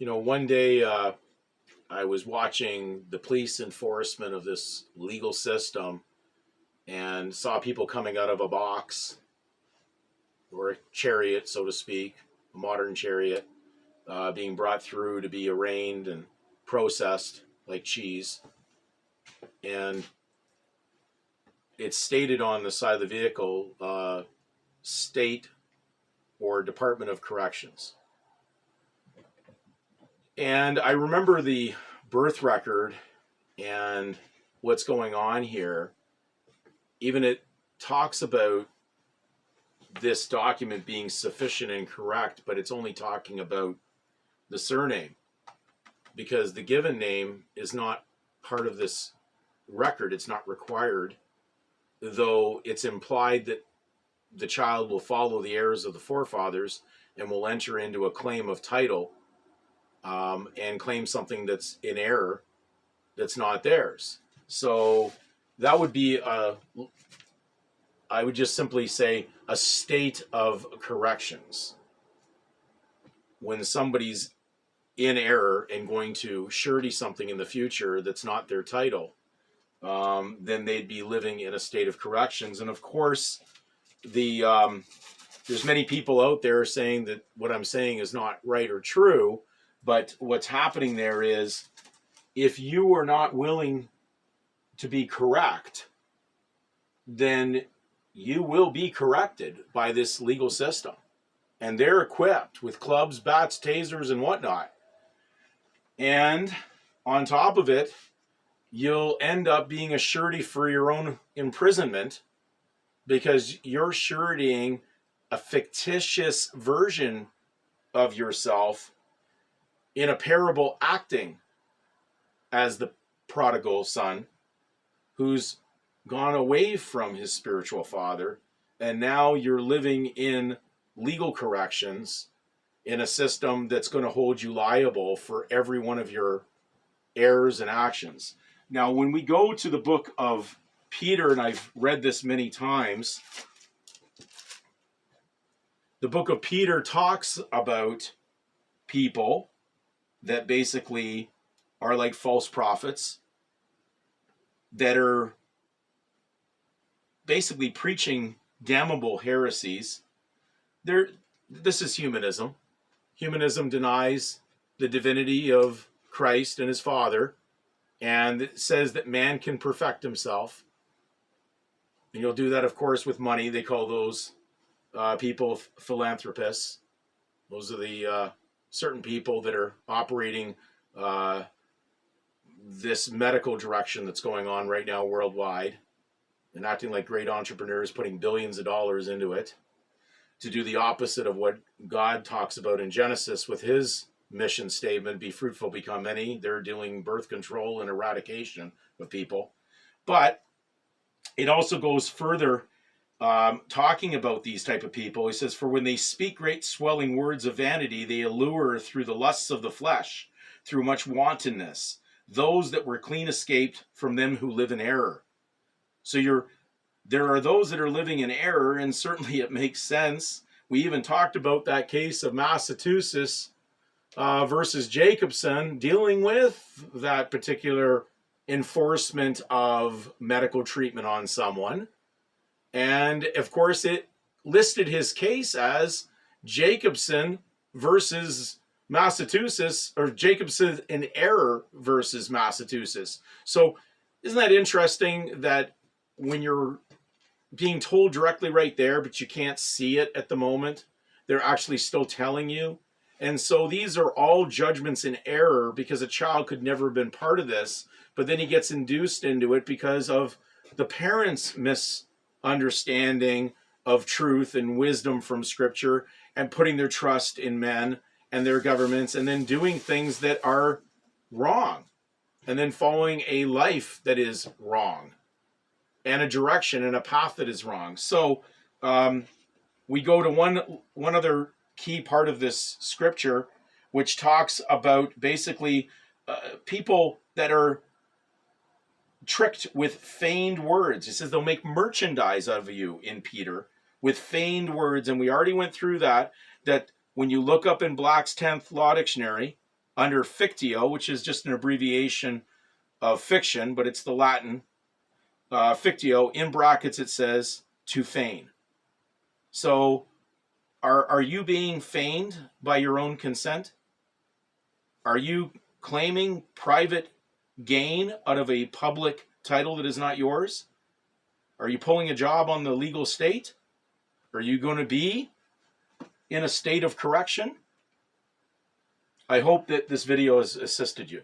One day I was watching the police enforcement of this legal system and saw people coming out of a box or a chariot, so to speak, a modern chariot, being brought through to be arraigned and processed like cheese. And it's stated on the side of the vehicle, state or Department of Corrections. And I remember the birth record and what's going on here. Even it talks about this document being sufficient and correct, but it's only talking about the surname because the given name is not part of this record. It's not required, though it's implied that the child will follow the heirs of the forefathers and will enter into a claim of title and claim something that's in error that's not theirs. So that would be I would just simply say a state of corrections. When somebody's in error and going to surety something in the future that's not their title, then they'd be living in a state of corrections. And of course, there's many people out there saying that what I'm saying is not right or true, but what's happening there is if you are not willing to be correct, then you will be corrected by this legal system. And they're equipped with clubs, bats, tasers, and whatnot. And on top of it, you'll end up being a surety for your own imprisonment because you're suretying a fictitious version of yourself in a parable acting as the prodigal son who's gone away from his spiritual father, and now you're living in legal corrections in a system that's going to hold you liable for every one of your errors and actions. Now, when we go to the book of Peter, and I've read this many times, the book of Peter talks about people that basically are like false prophets that are basically preaching damnable heresies. This is humanism. Humanism denies the divinity of Christ and his Father, and it says that man can perfect himself. And you'll do that, of course, with money. They call those people philanthropists. Those are the certain people that are operating this medical direction that's going on right now worldwide and acting like great entrepreneurs, putting billions of dollars into it to do the opposite of what God talks about in Genesis with his mission statement, be fruitful, become many. They're doing birth control and eradication of people. But it also goes further, talking about these type of people. He says, for when they speak great swelling words of vanity, they allure through the lusts of the flesh, through much wantonness, those that were clean escaped from them who live in error. So there are those that are living in error, and certainly it makes sense. We even talked about that case of Massachusetts versus Jacobson, dealing with that particular enforcement of medical treatment on someone. And of course, it listed his case as Jacobson versus Massachusetts, or Jacobson in error versus Massachusetts. So isn't that interesting that when you're being told directly right there, but you can't see it at the moment, they're actually still telling you? And so these are all judgments in error because a child could never have been part of this, but then he gets induced into it because of the parents' misunderstanding of truth and wisdom from Scripture and putting their trust in men and their governments and then doing things that are wrong and then following a life that is wrong and a direction and a path that is wrong. So we go to one other key part of this scripture, which talks about basically people that are tricked with feigned words. He says they'll make merchandise of you in Peter with feigned words. And we already went through that when you look up in Black's 10th Law Dictionary, under fictio, which is just an abbreviation of fiction, but it's the Latin fictio. In brackets, it says to feign. So are you being feigned by your own consent? Are you claiming private gain out of a public title that is not yours? Are you pulling a job on the legal state? Are you going to be in a state of correction? I hope that this video has assisted you.